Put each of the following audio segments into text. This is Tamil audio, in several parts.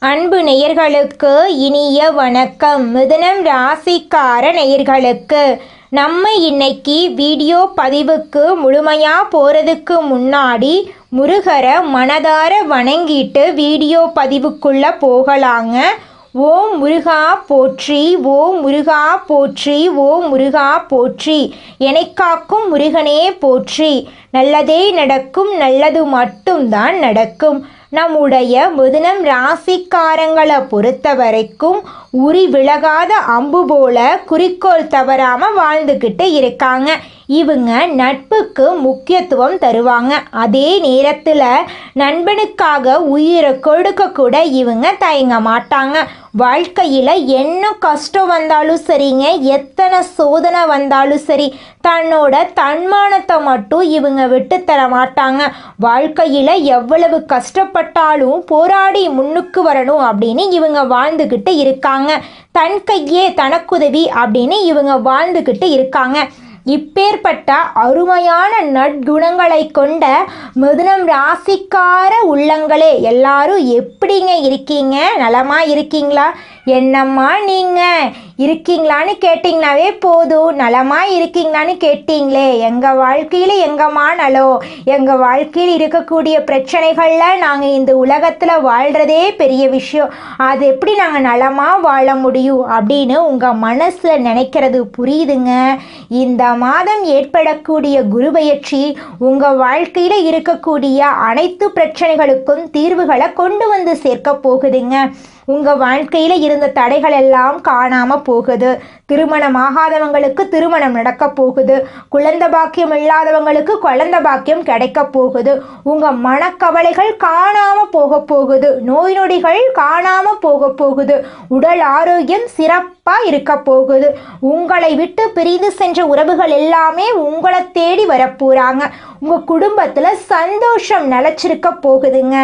அன்பு நேயர்களுக்கு இனிய வணக்கம். மிதுனம் ராசிக்கார நேயர்களுக்கு நம்ம இன்னைக்கு வீடியோ பதிவுக்கு முழுமையாக போகிறதுக்கு முன்னாடி முருகரை மனதார வணங்கிட்டு வீடியோ பதிவுக்குள்ளே போகலாங்க. ஓம் முருகா போற்றி, ஓம் முருகா போற்றி, ஓம் முருகா போற்றி, எனைக்காக்கும் முருகனே போற்றி. நல்லதே நடக்கும், நல்லது மட்டும்தான் நடக்கும். நம்முடைய மிதுனம் ராசிக்காரங்களை பொறுத்த வரைக்கும் உரி விலகாத அம்பு போல குறிக்கோள் தவறாமல் வாழ்ந்துக்கிட்டு இருக்காங்க. இவங்க நட்புக்கு முக்கியத்துவம் தருவாங்க. அதே நேரத்தில் நண்பனுக்காக உயிரை கொடுக்க கூட இவங்க தயங்க மாட்டாங்க. வாழ்க்கையில் என்ன கஷ்டம் வந்தாலும் சரிங்க, எத்தனை சோதனை வந்தாலும் சரி, தன்னோட தன்மானத்தை மட்டும் இவங்க விட்டு தர மாட்டாங்க. வாழ்க்கையில் எவ்வளவு கஷ்டப்பட்டாலும் போராடி முன்னுக்கு வரணும் அப்படின்னு இவங்க வாழ்ந்துக்கிட்டு இருக்காங்க. தன் கையே தனக்குதவி அப்படின்னு இவங்க வாழ்ந்துக்கிட்டு இருக்காங்க. இப்பேற்பட்ட அருமையான நற்குணங்களை கொண்ட மிதுனம் ராசிக்கார உள்ளங்களே, எல்லாரும் எப்படிங்க இருக்கீங்க? நலமா இருக்கீங்களா? என்னம்மா நீங்கள் இருக்கீங்களான்னு கேட்டிங்கனாவே போதும். நலமா இருக்கீங்களான்னு கேட்டிங்களே, எங்கள் வாழ்க்கையில் எங்கம்மா நலம்? எங்கள் வாழ்க்கையில் இருக்கக்கூடிய பிரச்சனைகளில் நாங்கள் இந்த உலகத்தில் வாழ்கிறதே பெரிய விஷயம். அது எப்படி நாங்கள் நலமாக வாழ முடியும் அப்படின்னு உங்கள் மனசில் நினைக்கிறது புரியுதுங்க. இந்த மாதம் ஏற்படக்கூடிய குரு பெயர்ச்சி உங்கள் வாழ்க்கையில் இருக்கக்கூடிய அனைத்து பிரச்சனைகளுக்கும் தீர்வுகளை கொண்டு வந்து சேர்க்க போகுதுங்க. உங்கள் வாழ்க்கையில் இருந்த தடைகள் எல்லாம் காணாமல் போகுது. திருமணம் ஆகாதவங்களுக்கு திருமணம் நடக்க போகுது. குழந்தை பாக்கியம் இல்லாதவங்களுக்கு குழந்தை பாக்கியம் கிடைக்க போகுது. உங்கள் மனக்கவலைகள் காணாமல் போக போகுது. நோய் நொடிகள் காணாமல் போக போகுது. உடல் ஆரோக்கியம் சிறப்பாக இருக்க போகுது. உங்களை விட்டு பிரிந்து சென்ற உறவுகள் எல்லாமே உங்களை தேடி வரப்போகிறாங்க. உங்கள் குடும்பத்தில் சந்தோஷம் நிலச்சிருக்க போகுதுங்க.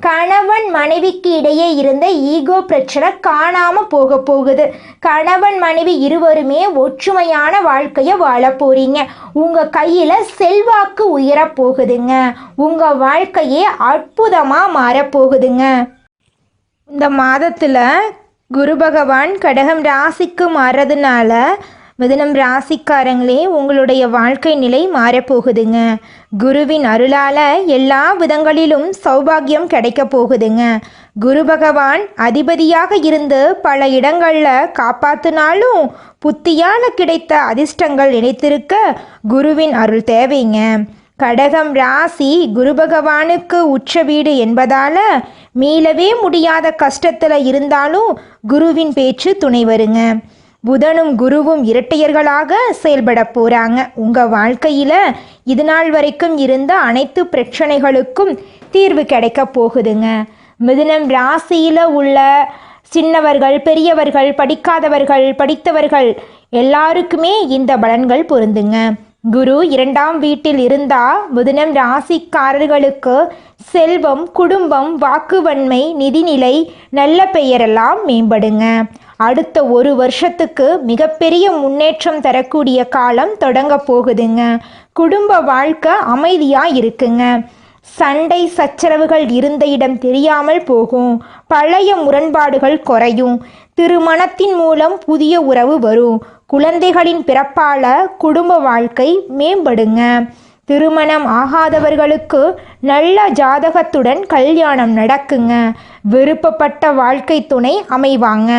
கணவன் மனைவிக்கு இடையே இருந்த ஈகோ பிரச்சனை காணாமல் போக போகுது. கணவன் மனைவி இருவருமே ஒற்றுமையான வாழ்க்கையை வாழ போறீங்க. உங்கள் கையில் செல்வாக்கு உயர போகுதுங்க. உங்கள் வாழ்க்கையே அற்புதமாக மாறப்போகுதுங்க. இந்த மாதத்தில் குரு பகவான் கடகம் ராசிக்கு மாறுறதுனால மிதுனம் ராசிக்காரங்களே உங்களுடைய வாழ்க்கை நிலை மாறப்போகுதுங்க. குருவின் அருளால் எல்லா விதங்களிலும் சௌபாகியம் கிடைக்க போகுதுங்க. குரு பகவான் அதிபதியாக இருந்து பல இடங்களில் காப்பாற்றினாலும் புத்தியால் கிடைத்த அதிர்ஷ்டங்கள் நினைத்திருக்க குருவின் அருள் தேவைங்க. கடகம் ராசி குரு பகவானுக்கு உச்ச வீடு என்பதால் மீளவே முடியாத கஷ்டத்தில் இருந்தாலும் குருவின் பேச்சு துணை வருங்க. புதனும் குருவும் இரட்டையர்களாக செயல்பட போகிறாங்க. உங்கள் வாழ்க்கையில் இது நாள் வரைக்கும் இருந்த அனைத்து பிரச்சனைகளுக்கும் தீர்வு கிடைக்க போகுதுங்க. மிதுனம் ராசியில் உள்ள சின்னவர்கள், பெரியவர்கள், படிக்காதவர்கள், படித்தவர்கள் எல்லாருக்குமே இந்த பலன்கள் பொருந்துங்க. குரு 2ஆம் வீட்டில் இருந்தால் மிதுனம் ராசிக்காரர்களுக்கு செல்வம், குடும்பம், வாக்குவன்மை, நிதிநிலை, நல்ல பெயரெல்லாம் மேம்படுங்க. அடுத்த 1 வருஷத்துக்கு மிகப்பெரிய முன்னேற்றம் தரக்கூடிய காலம் தொடங்க போகுதுங்க. குடும்ப வாழ்க்கை அமைதியாக இருக்குங்க. சண்டை சச்சரவுகள் இருந்த இடம் தெரியாமல் போகும். பழைய முரண்பாடுகள் குறையும். திருமணத்தின் மூலம் புதிய உறவு வரும். குழந்தைகளின் பிறப்பால குடும்ப வாழ்க்கை மேம்படுங்க. திருமணம் ஆகாதவர்களுக்கு நல்ல ஜாதகத்துடன் கல்யாணம் நடக்குங்க. விருப்பப்பட்ட வாழ்க்கை துணை அமைவாங்க.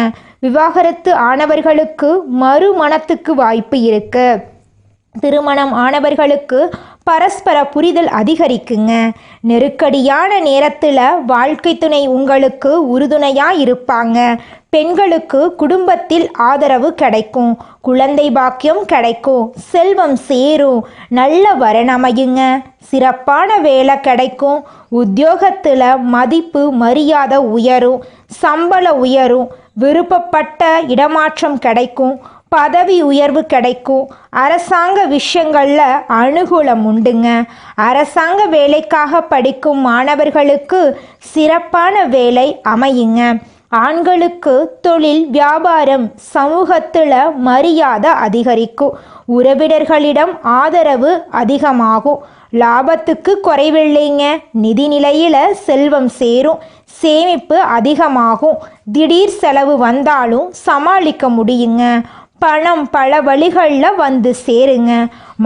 விவாகரத்து ஆனவர்களுக்கு மறுமணத்துக்கு வாய்ப்பு இருக்கு. திருமணம் ஆனவர்களுக்கு பரஸ்பர புரிதல் அதிகரிக்குங்க. நெருக்கடியான நேரத்தில் வாழ்க்கை துணை உங்களுக்கு உறுதுணையாக இருப்பாங்க. பெண்களுக்கு குடும்பத்தில் ஆதரவு கிடைக்கும். குழந்தை பாக்கியம் கிடைக்கும். செல்வம் சேரும். நல்ல வரன் அமையுங்க. சிறப்பான வேலை கிடைக்கும். உத்தியோகத்தில் மதிப்பு மரியாதை உயரும். சம்பளம் உயரும். விருப்பப்பட்ட இடமாற்றம் கிடைக்கும். பதவி உயர்வு கிடைக்கும். அரசாங்க விஷயங்களில் அனுகூலம் உண்டுங்க. அரசாங்க வேலைக்காக படிக்கும் மாணவர்களுக்கு சிறப்பான வேலை அமையுங்க. ஆண்களுக்கு தொழில், வியாபாரம், சமூகத்தில் மரியாதை அதிகரிக்கும். உறவினர்களிடம் ஆதரவு அதிகமாகும். லாபத்துக்கு குறைவில்லைங்க. நிதி நிலையில் செல்வம் சேரும். சேமிப்பு அதிகமாகும். திடீர் செலவு வந்தாலும் சமாளிக்க முடியுங்க. பணம் பல வழிகளில் வந்து சேருங்க.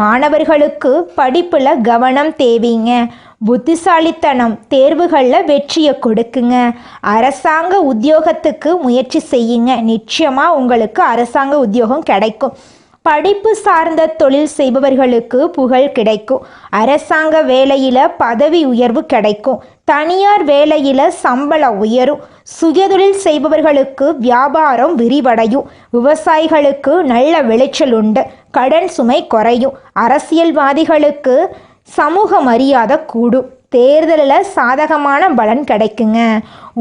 மாணவர்களுக்கு படிப்பில் கவனம் தேவைங்க. புத்திசாலித்தனம் தேர்வுகளில் வெற்றியை கொடுக்குங்க. அரசாங்க உத்தியோகத்துக்கு முயற்சி செய்யுங்க. நிச்சயமாக உங்களுக்கு அரசாங்க உத்தியோகம் கிடைக்கும். படிப்பு சார்ந்த தொழில் செய்பவர்களுக்கு புகழ் கிடைக்கும். அரசாங்க வேலையில் பதவி உயர்வு கிடைக்கும். தனியார் வேலையில் சம்பளம் உயரும். சுயதொழில் செய்பவர்களுக்கு வியாபாரம் விரிவடையும். விவசாயிகளுக்கு நல்ல விளைச்சல் உண்டு. கடன் சுமை குறையும். அரசியல்வாதிகளுக்கு சமூக மரியாதை கூடும். தேர்தலில் சாதகமான பலன் கிடைக்குங்க.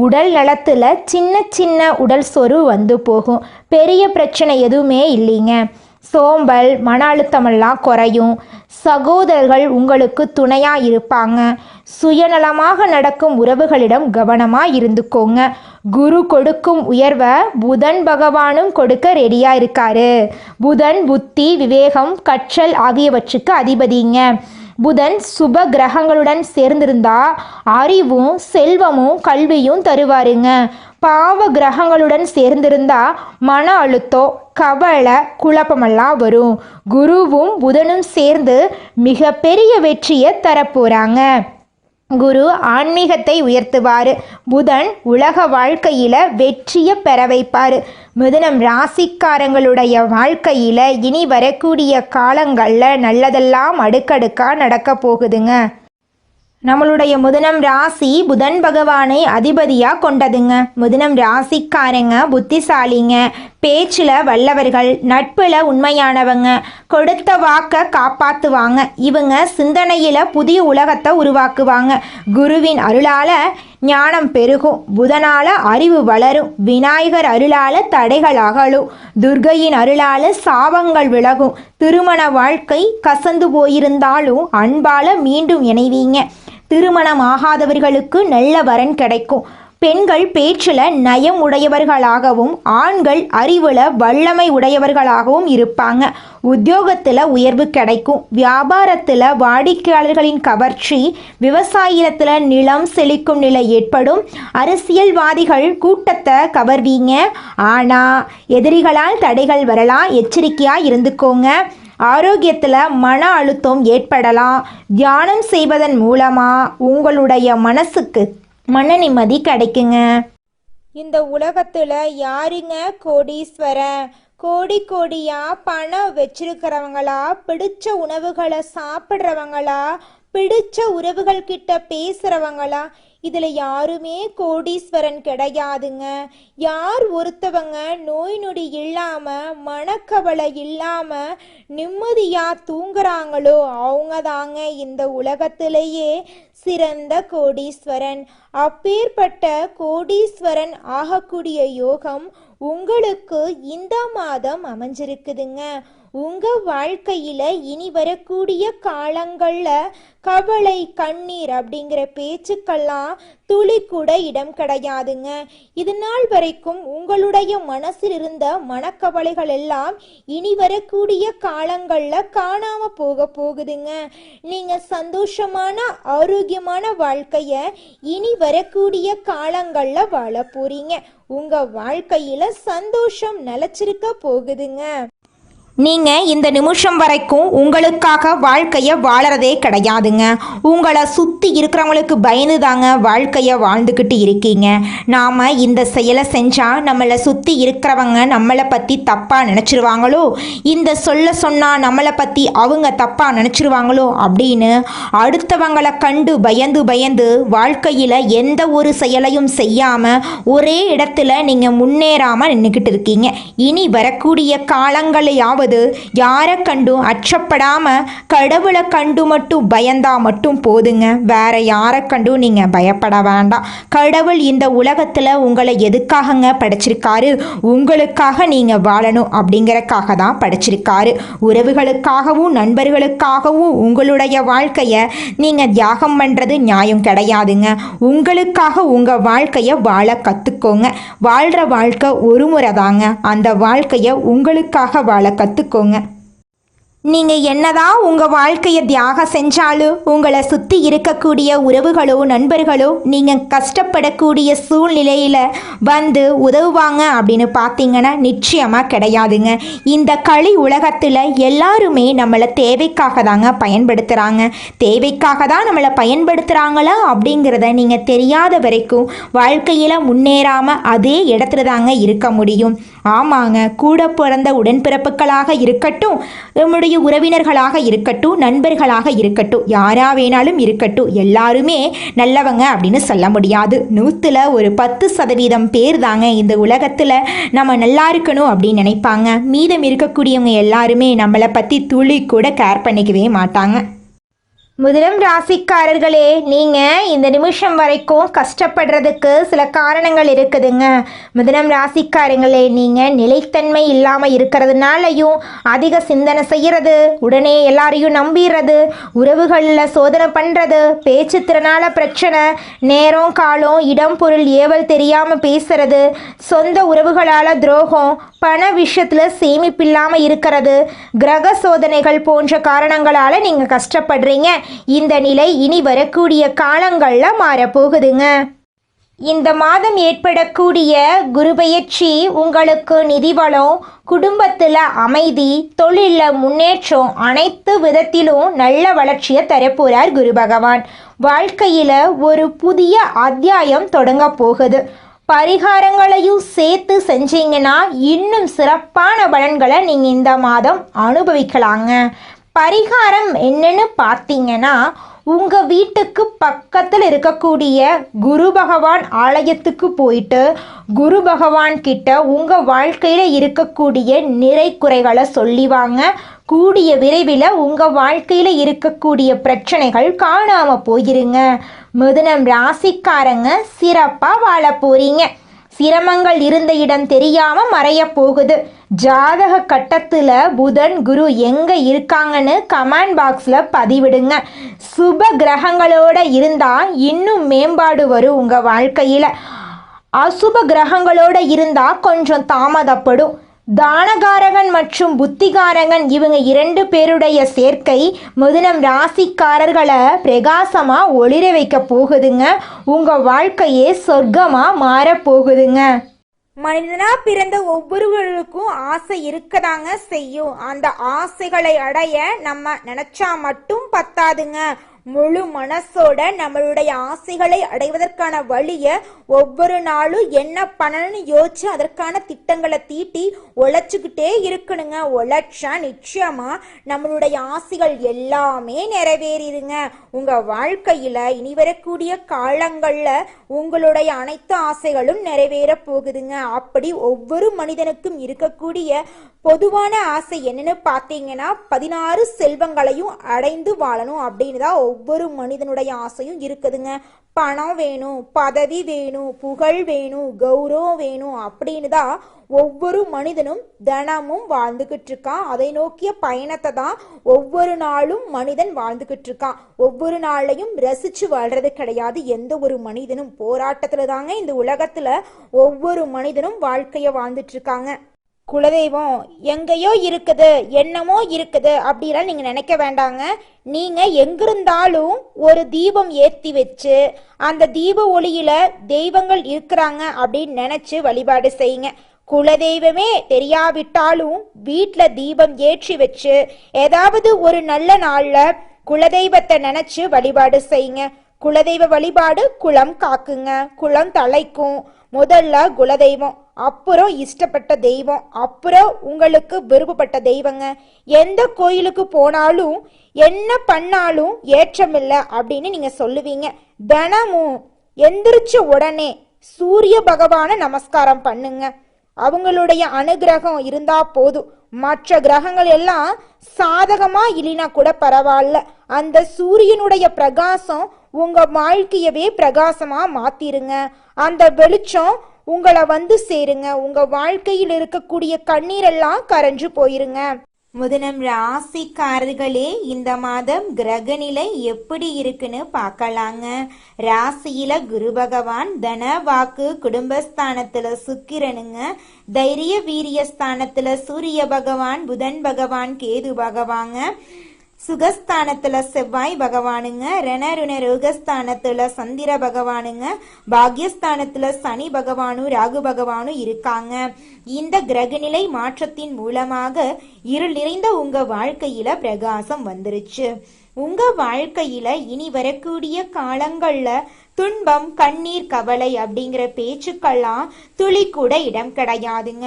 உடல் நலத்தில் சின்ன சின்ன உடல் சோர்வு வந்து போகும். பெரிய பிரச்சனை எதுவுமே இல்லைங்க. சோம்பல் மன அழுத்தமெல்லாம் குறையும். சகோதரர்கள் உங்களுக்கு துணையாக இருப்பாங்க. சுயநலமாக நடக்கும் உறவுகளிடம் கவனமாக இருந்துக்கோங்க. குரு கொடுக்கும் உயர்வை புதன் பகவானும் கொடுக்க ரெடியாக இருக்காரு. புதன் புத்தி, விவேகம், கற்றல் ஆகியவற்றுக்கு அதிபதிங்க. புதன் சுப கிரகங்களுடன் சேர்ந்திருந்தா அறிவும் செல்வமும் கல்வியும் தருவாருங்க. பாவ கிரகங்களுடன் சேர்ந்திருந்தா மன அழுத்தம், கவலை, குழப்பமெல்லாம் வரும். குருவும் புதனும் சேர்ந்து மிகப்பெரிய வெற்றியை தரப்போகிறாங்க. குரு ஆன்மீகத்தை உயர்த்துவார். புதன் உலக வாழ்க்கையில் வெற்றியை பெற வைப்பார். மிதுனம் ராசிக்காரங்களுடைய வாழ்க்கையில் இனி வரக்கூடிய காலங்களில் நல்லதெல்லாம் அடுக்கடுக்காக நடக்க போகுதுங்க. நம்மளுடைய மிதுனம் ராசி புதன் பகவானை அதிபதியாக கொண்டதுங்க. மிதுனம் ராசிக்காரங்க புத்திசாலிங்க. பேச்சில் வல்லவர்கள், நட்பில் உண்மையானவங்க, கொடுத்த வாக்கை காப்பாற்றுவாங்க. இவங்க சிந்தனையில் புதிய உலகத்தை உருவாக்குவாங்க. குருவின் அருளால் ஞானம் பெருகும். புதனால் அறிவு வளரும். விநாயகர் அருளால் தடைகள் அகலும். துர்க்கையின் அருளால் சாபங்கள் விலகும். திருமண வாழ்க்கை கசந்து போயிருந்தாலும் அன்பால் மீண்டும் இணைவீங்க. திருமணம் ஆகாதவர்களுக்கு நல்ல வரன் கிடைக்கும். பெண்கள் பேச்சில் நயம் உடையவர்களாகவும் ஆண்கள் அறிவில் வல்லமை உடையவர்களாகவும் இருப்பாங்க. உத்தியோகத்தில் உயர்வு கிடைக்கும். வியாபாரத்தில் வாடிக்கையாளர்களின் கவர்ச்சி, விவசாயத்தில் நிலம் செழிக்கும் நிலை ஏற்படும். அரசியல்வாதிகள் கூட்டத்தை கவர்வீங்க. ஆனால் எதிரிகளால் தடைகள் வரலாம். எச்சரிக்கையாக இருந்துக்கோங்க. ஆரோக்கியத்தில் மன அழுத்தம் ஏற்படலாம். தியானம் செய்வதன் மூலமாக உங்களுடைய மனசுக்கு மன நிம்மதி கிடைக்குங்க. இந்த உலகத்தில் யாருங்க கோடீஸ்வரன்? கோடி கோடியாக பணம் வச்சிருக்கிறவங்களா, பிடிச்ச உணவுகளை சாப்பிட்றவங்களா, பிடிச்ச உறவுகள் கிட்ட பேசுகிறவங்களா? இதில் யாருமே கோடீஸ்வரன் கிடையாதுங்க. யார் ஒருத்தவங்க நோய் நொடி இல்லாமல், மனக்கவலை இல்லாமல் நிம்மதியாக தூங்குறாங்களோ அவங்க தாங்க இந்த உலகத்திலேயே சிறந்த கோடீஸ்வரன். அப்பேற்பட்ட கோடீஸ்வரன் ஆகக்கூடிய யோகம் உங்களுக்கு இந்த மாதம் அமைஞ்சிருக்குதுங்க. உங்கள் வாழ்க்கையில் இனி வரக்கூடிய காலங்களில் கவலை, கண்ணீர் அப்படிங்கிற பேச்சுக்கெல்லாம் துளி கூட இடம் கிடையாதுங்க. இது நாள் வரைக்கும் உங்களுடைய மனசில் இருந்த மனக்கவலைகள் எல்லாம் இனி வரக்கூடிய காலங்களில் காணாமல் போகுதுங்க. நீங்கள் சந்தோஷமான ஆரோக்கியமான வாழ்க்கையை இனி வரக்கூடிய காலங்களில் வாழ போறீங்க. உங்கள் வாழ்க்கையில் சந்தோஷம் நிலச்சிருக்க போகுதுங்க. நீங்கள் இந்த நிமிஷம் வரைக்கும் உங்களுக்காக வாழ்க்கையை வாழறதே கிடையாதுங்க. உங்களை சுற்றி இருக்கிறவங்களுக்கு பயந்து தாங்க வாழ்க்கையை வாழ்ந்துக்கிட்டு இருக்கீங்க. நாம் இந்த செயலை செஞ்சால் நம்மளை சுற்றி இருக்கிறவங்க நம்மளை பற்றி தப்பாக நினச்சிருவாங்களோ, இந்த சொல்ல சொன்னால் நம்மளை பற்றி அவங்க தப்பாக நினச்சிருவாங்களோ அப்படின்னு அடுத்தவங்களை கண்டு பயந்து பயந்து வாழ்க்கையில் எந்த ஒரு செயலையும் செய்யாமல் ஒரே இடத்துல நீங்கள் முன்னேறாமல் நின்றுக்கிட்டு இருக்கீங்க. இனி வரக்கூடிய காலங்களையாவது யாரை கண்டும் அச்சப்படாம கடவுளை கண்டு மட்டும் பயந்தா மட்டும் போதுங்க. வேற யாரை கண்டும் நீங்க பயப்பட வேண்டாம். கடவுள் இந்த உலகத்துல உங்களை எதுக்காகங்க படைச்சிருக்காரு? உங்களுக்காக நீங்க வாழணும் அப்படிங்கறக்காக தான் படைச்சிருக்காரு. உறவுகளுக்காகவும் நண்பர்களுக்காகவும் உங்களுடைய வாழ்க்கைய நீங்க தியாகம் பண்றது நியாயம் கிடையாதுங்க. உங்களுக்காக உங்க வாழ்க்கைய வாழ கத்துக்கோங்க. வாழ்ற வாழ்க்கை ஒரு முறை தாங்க. அந்த வாழ்க்கைய உங்களுக்காக வாழ கத்துக்கோங்க. நீங்க என்னதான் உங்க வாழ்க்கையை தியாகம் செஞ்சாலும் உங்களை சுத்தி இருக்கக்கூடிய உறவுகளோ நண்பர்களோ நீங்க கஷ்டப்படக்கூடிய சூழ்நிலையில வந்து உதவுவாங்க அப்படின்னு பார்த்தீங்கன்னா நிச்சயமா கிடையாதுங்க. இந்த களி உலகத்துல எல்லாருமே நம்மளை தேவைக்காக தாங்க பயன்படுத்துறாங்க. தேவைக்காக தான் நம்மளை பயன்படுத்துறாங்களா அப்படிங்கிறத நீங்க தெரியாத வரைக்கும் வாழ்க்கையில முன்னேறாம அதே இடத்துல தாங்க இருக்க முடியும். ஆமாங்க, கூட பிறந்த உடன்பிறப்புகளாக இருக்கட்டும், நம்முடைய உறவினர்களாக இருக்கட்டும், நண்பர்களாக இருக்கட்டும், யாரா வேணாலும் இருக்கட்டும், எல்லாருமே நல்லவங்க அப்படின்னு சொல்ல முடியாது. 100ல் ஒரு 10% பேர் தாங்க இந்த உலகத்தில் நம்ம நல்லா இருக்கணும் அப்படின்னு நினைப்பாங்க. மீதம் இருக்கக்கூடியவங்க எல்லாருமே நம்மளை பற்றி துளி கூட கேர் பண்ணிக்கவே மாட்டாங்க. முதலம் ராசிக்காரர்களே, நீங்கள் இந்த நிமிஷம் வரைக்கும் கஷ்டப்படுறதுக்கு சில காரணங்கள் இருக்குதுங்க. முதலம் ராசிக்காரங்களே, நீங்கள் நிலைத்தன்மை இல்லாமல் இருக்கிறதுனாலையும் அதிக சிந்தனை செய்கிறது, உடனே எல்லாரையும் நம்பிடுறது, உறவுகளில் சோதனை பண்ணுறது, பேச்சு திறனால பிரச்சனை, நேரம் காலம் இடம் பொருள் ஏவல் தெரியாமல் பேசுறது, சொந்த உறவுகளால் துரோகம், பண விஷயத்தில் சேமிப்பில்லாமல் இருக்கிறது, கிரக சோதனைகள் போன்ற காரணங்களால் நீங்கள் கஷ்டப்படுறீங்க. இந்த நிலை இனி வரக்கூடிய காலங்களில் மாறப்போகுதுங்க. இந்த மாதம் ஏற்படக்கூடிய குருபெயர்ச்சி உங்களுக்கு நிதி வளம், குடும்பத்தில் அமைதி, தொழிலில் முன்னேற்றம், அனைத்து விதத்திலும் நல்ல வளர்ச்சியை தரப்போகிறார் குரு பகவான். வாழ்க்கையில் ஒரு புதிய அத்தியாயம் தொடங்க போகுது. பரிகாரங்களையும் சேர்த்து செஞ்சீங்கன்னா இன்னும் சிறப்பான பலன்களை நீங்கள் இந்த மாதம் அனுபவிக்கலாங்க. பரிகாரம் என்னன்னு பார்த்தீங்கன்னா, உங்கள் வீட்டுக்கு பக்கத்தில் இருக்கக்கூடிய குரு பகவான் ஆலயத்துக்கு போயிட்டு குரு பகவான் கிட்ட உங்கள் வாழ்க்கையில் இருக்கக்கூடிய நிறை குறைகளை சொல்லி வாங்க. கூடிய விரைவில் உங்கள் வாழ்க்கையில் இருக்கக்கூடிய பிரச்சனைகள் காணாமல் போயிருங்க. மிதுனம் ராசிக்காரங்க சிறப்பாக வாழ போறீங்க. சிரமங்கள் இருந்த இடம் தெரியாமல் மறைய போகுது. ஜாதக கட்டத்தில் புதன் குரு எங்கே இருக்காங்கன்னு கமெண்ட் பாக்ஸில் பதிவிடுங்க. சுப கிரகங்களோட இருந்தால் இன்னும் மேம்பாடு வரும் உங்கள் வாழ்க்கையில். அசுப கிரகங்களோட இருந்தால் கொஞ்சம் தாமதப்படும். தானகாரகன் மற்றும் புத்திகாரகன் இவங்க 2 பேருடைய சேர்க்கை மிதுனம் ராசிக்காரர்களை பிரகாசமாக ஒளிர வைக்க போகுதுங்க. உங்கள் வாழ்க்கையே சொர்க்கமாக மாறப்போகுதுங்க. மனிதனாக பிறந்த ஒவ்வொருவருக்கும் ஆசை இருக்கதாங்க செய்யும். அந்த ஆசைகளை அடைய நம்ம நினச்சா மட்டும் பத்தாதுங்க. முழு மனசோட நம்மளுடைய ஆசைகளை அடைவதற்கான வழியை ஒவ்வொரு நாளும் என்ன பண்ணணும்னு யோசிச்சு அதற்கான திட்டங்களை தீட்டி உழைச்சிக்கிட்டே இருக்கணுங்க. உழைச்சா நிச்சயமா நம்மளுடைய ஆசைகள் எல்லாமே நிறைவேறிடுங்க. உங்க வாழ்க்கையில இனி வரக்கூடிய காலங்கள்ல உங்களுடைய அனைத்து ஆசைகளும் நிறைவேற போகுதுங்க. அப்படி ஒவ்வொரு மனிதனுக்கும் இருக்கக்கூடிய பொதுவான ஆசை என்னன்னு பார்த்தீங்கன்னா 16 செல்வங்களையும் அடைந்து வாழணும் அப்படின்னு தான் ஒவ்வொரு மனிதனுடைய ஆசையும் இருக்குதுங்க. பணம் வேணும், பதவி வேணும், புகழ் வேணும், கௌரவம் வேணும் அப்படின்னு தான் ஒவ்வொரு மனிதனும் தினமும் வாழ்ந்துகிட்டு இருக்கான். அதை நோக்கிய பயணத்தை தான் ஒவ்வொரு நாளும் மனிதன் வாழ்ந்துகிட்டு இருக்கான். ஒவ்வொரு நாளையும் ரசிச்சு வாழ்றது கிடையாது எந்த ஒரு மனிதனும். போராட்டத்துல தாங்க இந்த உலகத்துல ஒவ்வொரு மனிதனும் வாழ்க்கைய வாழ்ந்துட்டு இருக்காங்க. குலதெய்வம் எங்கேயோ இருக்குது, என்னமோ இருக்குது அப்படிலாம் நீங்கள் நினைக்க வேண்டாங்க. நீங்கள் எங்கிருந்தாலும் ஒரு தீபம் ஏற்றி வச்சு அந்த தீப ஒளியில் தெய்வங்கள் இருக்கிறாங்க அப்படின்னு நினச்சி வழிபாடு செய்யுங்க. குலதெய்வமே தெரியாவிட்டாலும் வீட்டில் தீபம் ஏற்றி வச்சு ஏதாவது ஒரு நல்ல நாளில் குலதெய்வத்தை நினச்சி வழிபாடு செய்யுங்க. குலதெய்வ வழிபாடு குலம் காக்குங்க, குலம் தலைக்கும். முதல்ல குலதெய்வம், அப்புறம் இஷ்டப்பட்ட தெய்வம், அப்புறம் உங்களுக்கு விருப்பப்பட்ட தெய்வங்க. எந்த கோயிலுக்கு போனாலும் என்ன பண்ணாலும் ஏற்றமில்லை அப்படின்னு நீங்க சொல்லுவீங்க. தினமும் எந்திரிச்ச உடனே சூரிய பகவானை நமஸ்காரம் பண்ணுங்க. அவங்களுடைய அனுகிரகம் இருந்தா போதும். மற்ற கிரகங்கள் எல்லாம் சாதகமா இல்லைனா கூட பரவாயில்ல, அந்த சூரியனுடைய பிரகாசம் உங்க வாழ்க்கையவே பிரகாசமா மாத்திருங்க. அந்த வெளிச்சம் உங்களை வந்து சேருங்க. உங்க வாழ்க்கையில் இருக்கக்கூடிய கண்ணீரெல்லாம் கரைஞ்சு போயிருங்க. முதனம் ராசிக்காரர்களே, இந்த மாதம் கிரகநிலை எப்படி இருக்குன்னு பார்க்கலாங்க. ராசியில குரு பகவான், தன வாக்கு குடும்பஸ்தானத்துல சுக்கிரனுங்க, தைரிய வீரியஸ்தானத்துல சூரிய பகவான், புதன் பகவான், கேது பகவாங்க, சுகஸ்தானத்துல செவ்வாய் பகவானுங்க, ரணருண ரோகஸ்தானத்துல சந்திர பகவானுங்க, பாக்யஸ்தானத்துல சனி பகவானும் ராகு பகவானும் இருக்காங்க. இந்த கிரகநிலை மாற்றத்தின் மூலமாக இருள் நிறைந்த உங்க வாழ்க்கையில பிரகாசம் வந்துருச்சு. உங்க வாழ்க்கையில இனி வரக்கூடிய காலங்கள்ல துன்பம், கண்ணீர், கவலை அப்படிங்கிற பேச்சுக்கெல்லாம் துளி கூட இடம் கிடையாதுங்க.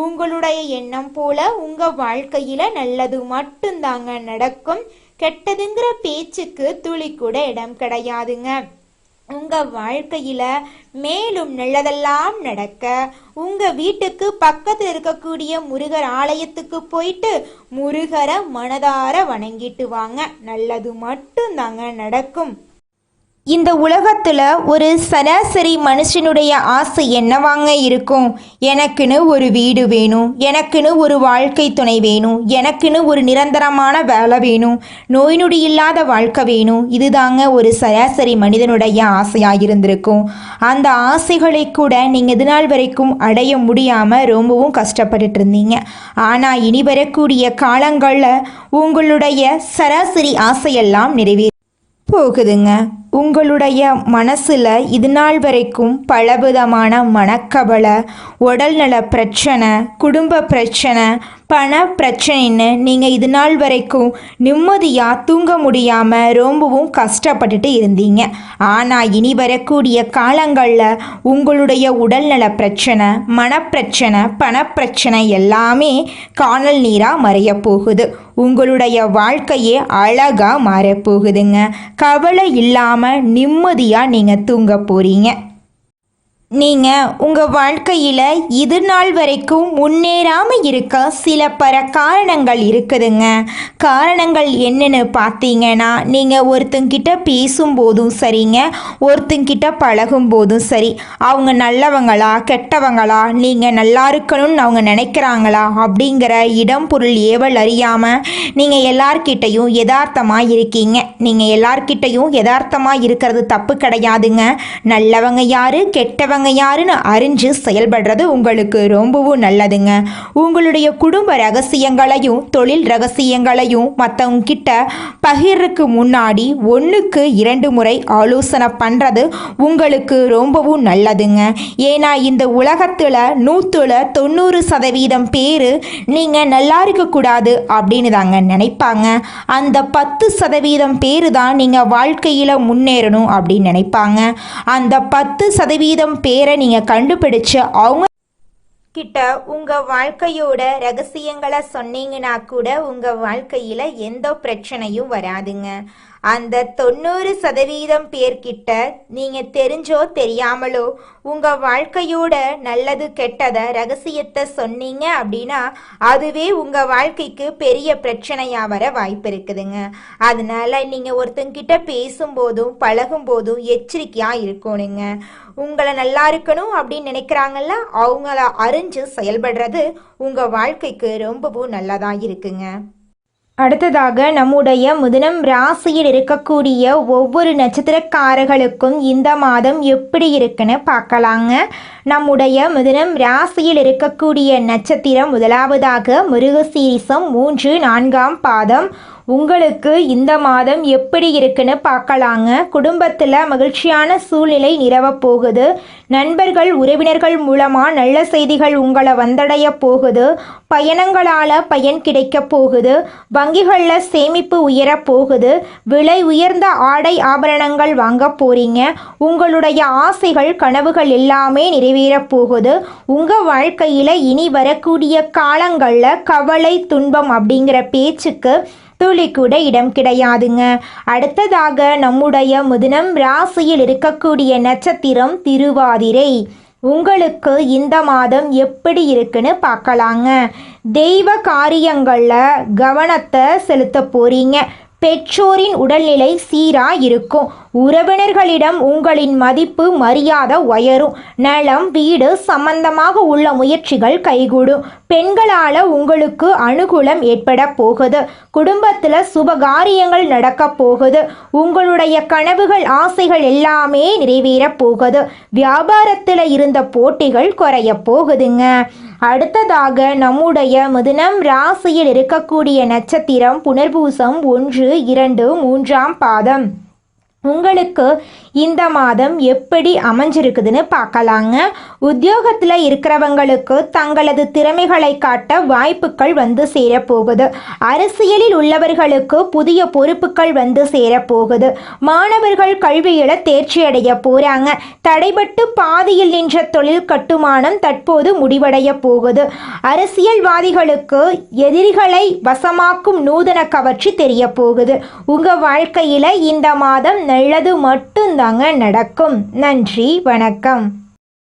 உங்களுடைய எண்ணம் போல உங்க வாழ்க்கையில நல்லது மட்டும்தாங்க நடக்கும். கெட்டதுங்கிற பேச்சுக்கு துளி கூட இடம் கிடையாதுங்க. உங்க வாழ்க்கையில மேலும் நல்லதெல்லாம் நடக்க உங்க வீட்டுக்கு பக்கத்தில் இருக்கக்கூடிய முருகர் ஆலயத்துக்கு போயிட்டு முருகரை மனதார வணங்கிட்டு வாங்க. நல்லது மட்டும்தாங்க நடக்கும். இந்த உலகத்தில் ஒரு சராசரி மனுஷனுடைய ஆசை என்னவாங்க இருக்கும்? எனக்குன்னு ஒரு வீடு வேணும், எனக்குன்னு ஒரு வாழ்க்கை துணை வேணும், எனக்குன்னு ஒரு நிரந்தரமான வேலை வேணும், நோய் நொடி இல்லாத வாழ்க்கை வேணும். இதுதாங்க ஒரு சராசரி மனிதனுடைய ஆசையாக இருந்திருக்கும். அந்த ஆசைகளை கூட நீங்கள் இது நாள் வரைக்கும் அடைய முடியாமல் ரொம்பவும் கஷ்டப்பட்டுட்டு இருந்தீங்க. ஆனால் இனி வரக்கூடிய காலங்களில் உங்களுடைய சராசரி ஆசையெல்லாம் நிறைவேற போகுதுங்க. உங்களுடைய மனசில் இது நாள் வரைக்கும் பலவிதமான மனக்கவலை, உடல்நல பிரச்சனை, குடும்ப பிரச்சனை, பண பிரச்சனைன்னு நீங்கள் இது நாள் வரைக்கும் நிம்மதியாக தூங்க முடியாமல் ரொம்பவும் கஷ்டப்பட்டுட்டு இருந்தீங்க. ஆனால் இனி வரக்கூடிய காலங்களில் உங்களுடைய உடல்நல பிரச்சனை, மனப்பிரச்சனை, பணப்பிரச்சனை எல்லாமே காணல் நீராக மறைய போகுது. உங்களுடைய வாழ்க்கையே அழகாக மாறப்போகுதுங்க. கவலை இல்லாமல் நிம்மதியாக நீங்கள் தூங்க போகிறீங்க. நீங்கள் உங்கள் வாழ்க்கையில் இது நாள் வரைக்கும் முன்னேறாமல் இருக்க சில காரணங்கள் இருக்குதுங்க. காரணங்கள் என்னன்னு பார்த்தீங்கன்னா, நீங்கள் ஒருத்தங்கிட்ட பேசும்போதும் சரிங்க, ஒருத்தங்கிட்ட பழகும் போதும் சரி, அவங்க நல்லவங்களா கெட்டவங்களா, நீங்கள் நல்லா இருக்கணும்னு அவங்க நினைக்கிறாங்களா அப்படிங்கிற இடம் பொருள் ஏவல் அறியாமல் நீங்கள் எல்லார்கிட்டையும் யதார்த்தமாக இருக்கீங்க. நீங்கள் எல்லார்கிட்டையும் யதார்த்தமாக இருக்கிறது தப்பு கிடையாதுங்க. நல்லவங்க யாரு, கெட்டவங்க யாருன்னு அறிஞ்சு செயல்படுறது உங்களுக்கு ரொம்பவும் நல்லதுங்க. உங்களுடைய குடும்ப ரகசியங்களையும் தொழில் ரகசியங்களையும் மற்றவங்க கிட்ட பகிர்றதுக்கு முன்னாடி 1க்கு 2 முறை ஆலோசனை பண்ணுறது உங்களுக்கு ரொம்பவும் நல்லதுங்க. ஏன்னா இந்த உலகத்தில் 190% பேர் நீங்கள் நல்லா இருக்கக்கூடாது அப்படின்னு தாங்க நினைப்பாங்க. அந்த 10% பேர் தான் நீங்கள் வாழ்க்கையில் முன்னேறணும் அப்படின்னு நினைப்பாங்க. அந்த 10% பேரை நீங்கள் கண்டுபிடிச்சு அவங்க கிட்ட உங்கள் வாழ்க்கையோட ரகசியங்களை சொன்னீங்கன்னா கூட உங்கள் வாழ்க்கையில் எந்த பிரச்சனையும் வராதுங்க. அந்த 90% பேர்கிட்ட நீங்கள் தெரிஞ்சோ தெரியாமலோ உங்கள் வாழ்க்கையோட நல்லது கெட்டதை ரகசியத்தை சொன்னீங்க அப்படின்னா அதுவே உங்கள் வாழ்க்கைக்கு பெரிய பிரச்சனையாக வர வாய்ப்பு இருக்குதுங்க. அதனால நீங்கள் ஒருத்தங்கிட்ட பேசும்போதும் பழகும்போதும் எச்சரிக்கையாக இருக்கணுங்க. உங்களை நல்லா இருக்கணும் அப்படின்னு நினைக்கிறாங்கல்ல, அவங்கள அறிஞ்சு செயல்படுறது உங்கள் வாழ்க்கைக்கு ரொம்பவும் நல்லதாக இருக்குங்க. அடுத்ததாக நம்முடைய மிதுனம் ராசியில் இருக்கக்கூடிய ஒவ்வொரு நட்சத்திரக்காரர்களுக்கும் இந்த மாதம் எப்படி இருக்குன்னு பார்க்கலாங்க. நம்முடைய மிதுனம் ராசியில் இருக்கக்கூடிய நட்சத்திரம் முதலாவதாக மிருகசீரிசம் 3, 4ஆம் பாதம். உங்களுக்கு இந்த மாதம் எப்படி இருக்குன்னு பார்க்கலாங்க. குடும்பத்தில் மகிழ்ச்சியான சூழ்நிலை நிலவப் போகுது. நண்பர்கள் உறவினர்கள் மூலமாக நல்ல செய்திகள் உங்களை வந்தடைய போகுது. பயணங்களால் பயன் கிடைக்க போகுது. வங்கிகளில் சேமிப்பு உயர போகுது. விலை உயர்ந்த ஆடை ஆபரணங்கள் வாங்க போறீங்க. உங்களுடைய ஆசைகள் கனவுகள் எல்லாமே நிறைவேற போகுது. உங்கள் வாழ்க்கையில் இனி வரக்கூடிய காலங்களில் கவலை துன்பம் அப்படிங்கிற பேச்சுக்கு துளி கூட இடம் கிடையாதுங்க. அடுத்ததாக நம்முடைய மிதுனம் ராசியில் இருக்கக்கூடிய நட்சத்திரம் திருவாதிரை. உங்களுக்கு இந்த மாதம் எப்படி இருக்குன்னு பார்க்கலாங்க. தெய்வ காரியங்களில் கவனத்தை செலுத்த போறீங்க. பெற்றோரின் உடல்நிலை சீராக இருக்கும். உறவினர்களிடம் உங்களின் மதிப்பு மரியாதை உயரும். நலம் வீடு சம்பந்தமாக உள்ள முயற்சிகள் கைகூடும். பெண்களால் உங்களுக்கு அனுகூலம் ஏற்பட போகுது. குடும்பத்தில் சுபகாரியங்கள் நடக்க போகுது. உங்களுடைய கனவுகள் ஆசைகள் எல்லாமே நிறைவேற போகுது. வியாபாரத்தில் இருந்த போட்டிகள் குறைய போகுதுங்க. அடுத்ததாக நம்முடைய மிதுனம் ராசியில் இருக்கக்கூடிய நட்சத்திரம் புனர்பூசம் 1, 2, 3ஆம் பாதம். உங்களுக்கு இந்த மாதம் எப்படி அமைஞ்சிருக்குதுன்னு பார்க்கலாங்க. உத்தியோகத்தில் இருக்கிறவங்களுக்கு தங்களது திறமைகளை காட்ட வாய்ப்புகள் வந்து சேரப்போகுது. அரசியலில் உள்ளவர்களுக்கு புதிய பொறுப்புகள் வந்து சேரப்போகுது. மாணவர்கள் கல்வியில் தேர்ச்சி அடைய போகிறாங்க. தடைபட்டு பாதியில் நின்ற தொழில் கட்டுமானம் தற்போது முடிவடைய போகுது. அரசியல்வாதிகளுக்கு எதிரிகளை வசமாக்கும் நூதன கவர்ச்சி தெரிய போகுது. உங்கள் வாழ்க்கையில் இந்த மாதம் நல்லது மட்டும்தாங்க நடக்கும். நன்றி, வணக்கம்.